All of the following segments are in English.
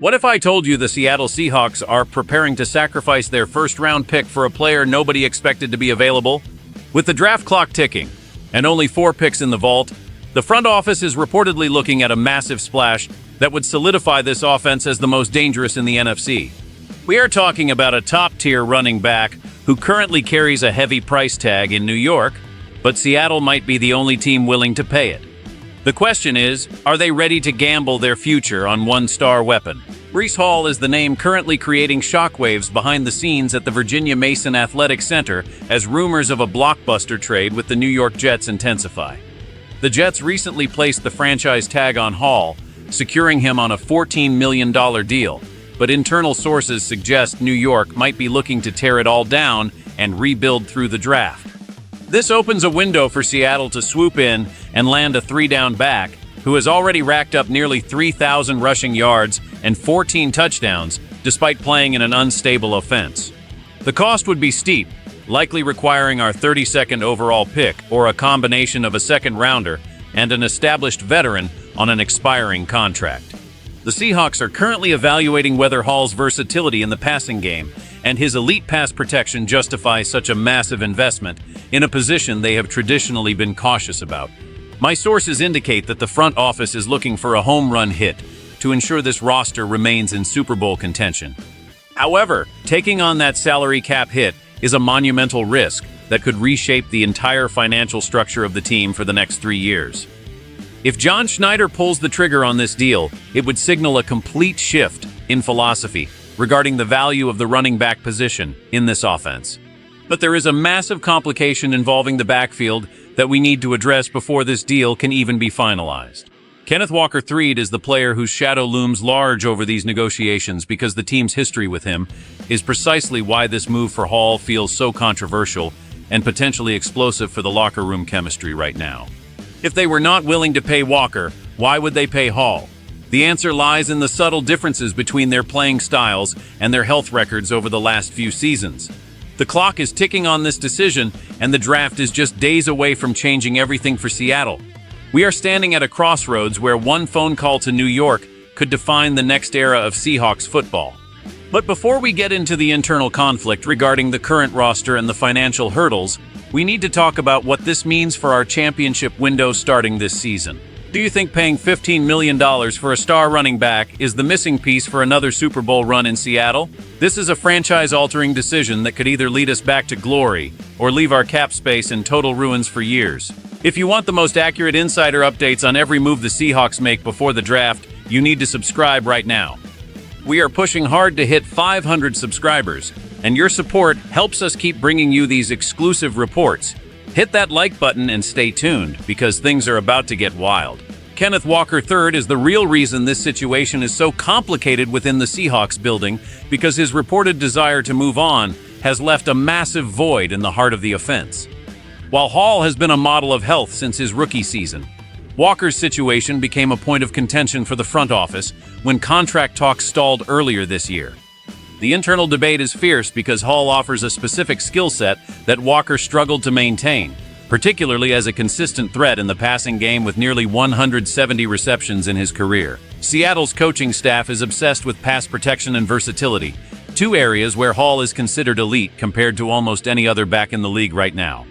What if I told you the Seattle Seahawks are preparing to sacrifice their first-round pick for a player nobody expected to be available? With the draft clock ticking and only 4 picks in the vault, the front office is reportedly looking at a massive splash that would solidify this offense as the most dangerous in the NFC. We are talking about a top-tier running back who currently carries a heavy price tag in New York, but Seattle might be the only team willing to pay it. The question is, are they ready to gamble their future on one-star weapon? Breece Hall is the name currently creating shockwaves behind the scenes at the Virginia Mason Athletic Center as rumors of a blockbuster trade with the New York Jets intensify. The Jets recently placed the franchise tag on Hall, securing him on a $14 million deal, but internal sources suggest New York might be looking to tear it all down and rebuild through the draft. This opens a window for Seattle to swoop in and land a 3-down back who has already racked up nearly 3,000 rushing yards and 14 touchdowns despite playing in an unstable offense. The cost would be steep, likely requiring our 32nd overall pick or a combination of a second-rounder and an established veteran on an expiring contract. The Seahawks are currently evaluating whether Hall's versatility in the passing game and his elite pass protection justify such a massive investment in a position they have traditionally been cautious about. My sources indicate that the front office is looking for a home run hit to ensure this roster remains in Super Bowl contention. However, taking on that salary cap hit is a monumental risk that could reshape the entire financial structure of the team for the next 3 years. If John Schneider pulls the trigger on this deal, it would signal a complete shift in philosophy regarding the value of the running back position in this offense. But there is a massive complication involving the backfield that we need to address before this deal can even be finalized. Kenneth Walker-III is the player whose shadow looms large over these negotiations because the team's history with him is precisely why this move for Hall feels so controversial and potentially explosive for the locker room chemistry right now. If they were not willing to pay Walker, why would they pay Hall? The answer lies in the subtle differences between their playing styles and their health records over the last few seasons. The clock is ticking on this decision, and the draft is just days away from changing everything for Seattle. We are standing at a crossroads where one phone call to New York could define the next era of Seahawks football. But before we get into the internal conflict regarding the current roster and the financial hurdles, we need to talk about what this means for our championship window starting this season. Do you think paying $15 million for a star running back is the missing piece for another Super Bowl run in Seattle? This is a franchise-altering decision that could either lead us back to glory or leave our cap space in total ruins for years. If you want the most accurate insider updates on every move the Seahawks make before the draft, you need to subscribe right now. We are pushing hard to hit 500 subscribers, and your support helps us keep bringing you these exclusive reports. Hit that like button and stay tuned, because things are about to get wild. Kenneth Walker-III is the real reason this situation is so complicated within the Seahawks building, because his reported desire to move on has left a massive void in the heart of the offense. While Hall has been a model of health since his rookie season, Walker's situation became a point of contention for the front office when contract talks stalled earlier this year. The internal debate is fierce because Hall offers a specific skill set that Walker struggled to maintain, particularly as a consistent threat in the passing game with nearly 170 receptions in his career. Seattle's coaching staff is obsessed with pass protection and versatility, 2 areas where Hall is considered elite compared to almost any other back in the league right now.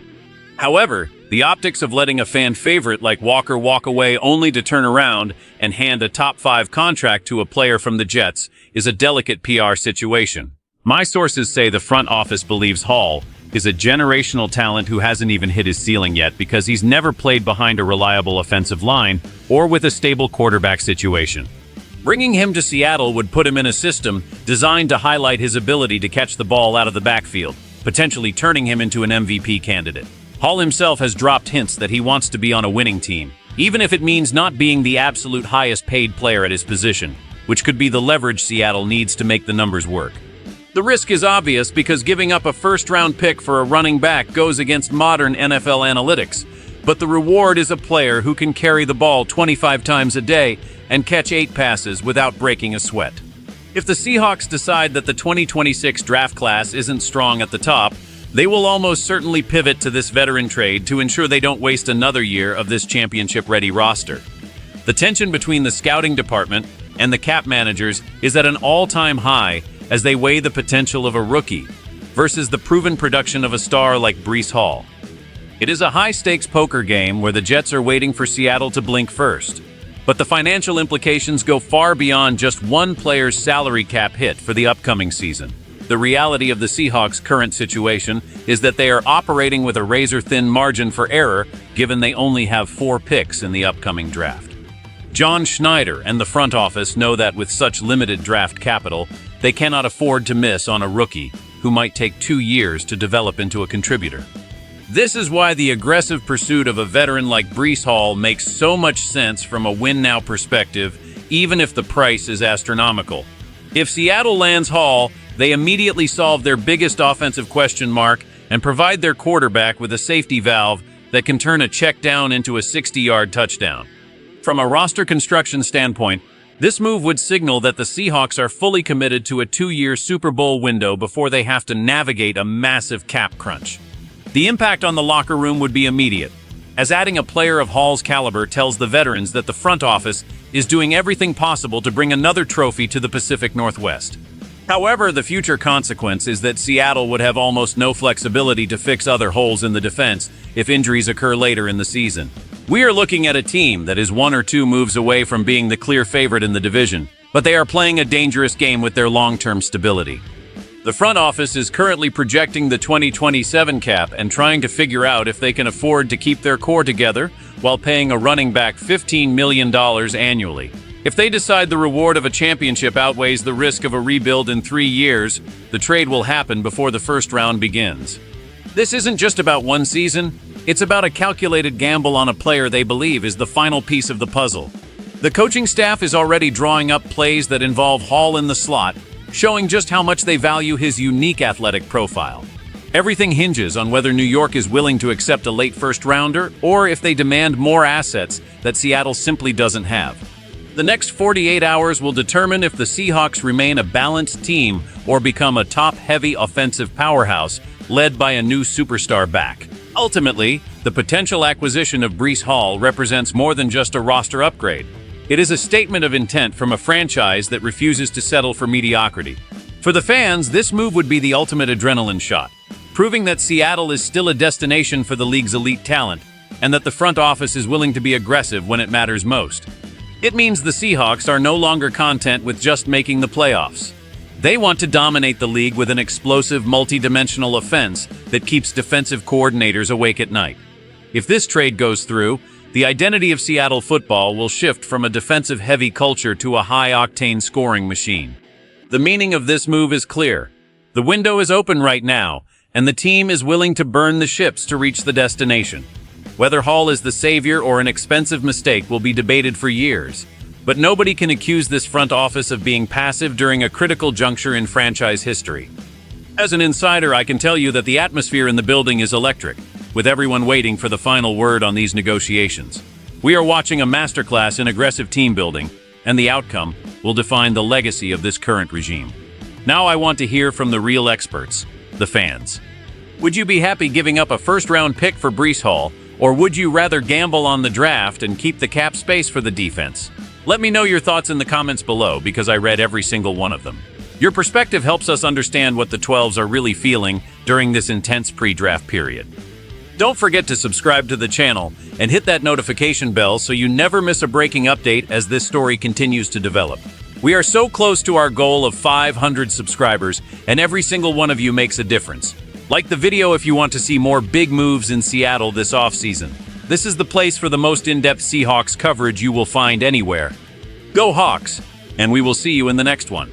However, the optics of letting a fan favorite like Walker walk away only to turn around and hand a top-5 contract to a player from the Jets is a delicate PR situation. My sources say the front office believes Hall is a generational talent who hasn't even hit his ceiling yet because he's never played behind a reliable offensive line or with a stable quarterback situation. Bringing him to Seattle would put him in a system designed to highlight his ability to catch the ball out of the backfield, potentially turning him into an MVP candidate. Hall himself has dropped hints that he wants to be on a winning team, even if it means not being the absolute highest paid player at his position, which could be the leverage Seattle needs to make the numbers work. The risk is obvious because giving up a first-round pick for a running back goes against modern NFL analytics, but the reward is a player who can carry the ball 25 times a day and catch 8 passes without breaking a sweat. If the Seahawks decide that the 2026 draft class isn't strong at the top, they will almost certainly pivot to this veteran trade to ensure they don't waste another year of this championship-ready roster. The tension between the scouting department, and the cap managers is at an all-time high as they weigh the potential of a rookie versus the proven production of a star like Breece Hall. It is a high-stakes poker game where the Jets are waiting for Seattle to blink first. But the financial implications go far beyond just one player's salary cap hit for the upcoming season. The reality of the Seahawks' current situation is that they are operating with a razor-thin margin for error, given they only have 4 picks in the upcoming draft. John Schneider and the front office know that with such limited draft capital, they cannot afford to miss on a rookie who might take 2 years to develop into a contributor. This is why the aggressive pursuit of a veteran like Breece Hall makes so much sense from a win-now perspective, even if the price is astronomical. If Seattle lands Hall, they immediately solve their biggest offensive question mark and provide their quarterback with a safety valve that can turn a check down into a 60-yard touchdown. From a roster construction standpoint, this move would signal that the Seahawks are fully committed to a 2-year Super Bowl window before they have to navigate a massive cap crunch. The impact on the locker room would be immediate, as adding a player of Hall's caliber tells the veterans that the front office is doing everything possible to bring another trophy to the Pacific Northwest. However, the future consequence is that Seattle would have almost no flexibility to fix other holes in the defense if injuries occur later in the season. We are looking at a team that is 1 or 2 moves away from being the clear favorite in the division, but they are playing a dangerous game with their long-term stability. The front office is currently projecting the 2027 cap and trying to figure out if they can afford to keep their core together while paying a running back $15 million annually. If they decide the reward of a championship outweighs the risk of a rebuild in 3 years, the trade will happen before the first round begins. This isn't just about one season, it's about a calculated gamble on a player they believe is the final piece of the puzzle. The coaching staff is already drawing up plays that involve Hall in the slot, showing just how much they value his unique athletic profile. Everything hinges on whether New York is willing to accept a late first-rounder or if they demand more assets that Seattle simply doesn't have. The next 48 hours will determine if the Seahawks remain a balanced team or become a top-heavy offensive powerhouse led by a new superstar back. Ultimately, the potential acquisition of Breece Hall represents more than just a roster upgrade. It is a statement of intent from a franchise that refuses to settle for mediocrity. For the fans, this move would be the ultimate adrenaline shot, proving that Seattle is still a destination for the league's elite talent, and that the front office is willing to be aggressive when it matters most. It means the Seahawks are no longer content with just making the playoffs. They want to dominate the league with an explosive, multi-dimensional offense that keeps defensive coordinators awake at night. If this trade goes through, the identity of Seattle football will shift from a defensive-heavy culture to a high-octane scoring machine. The meaning of this move is clear. The window is open right now, and the team is willing to burn the ships to reach the destination. Whether Hall is the savior or an expensive mistake will be debated for years, but nobody can accuse this front office of being passive during a critical juncture in franchise history. As an insider, I can tell you that the atmosphere in the building is electric, with everyone waiting for the final word on these negotiations. We are watching a masterclass in aggressive team building, and the outcome will define the legacy of this current regime. Now I want to hear from the real experts, the fans. Would you be happy giving up a first-round pick for Breece Hall, or would you rather gamble on the draft and keep the cap space for the defense? Let me know your thoughts in the comments below, because I read every single one of them. Your perspective helps us understand what the 12s are really feeling during this intense pre-draft period. Don't forget to subscribe to the channel and hit that notification bell so you never miss a breaking update as this story continues to develop. We are so close to our goal of 500 subscribers, and every single one of you makes a difference. Like the video if you want to see more big moves in Seattle this offseason. This is the place for the most in-depth Seahawks coverage you will find anywhere. Go Hawks, and we will see you in the next one.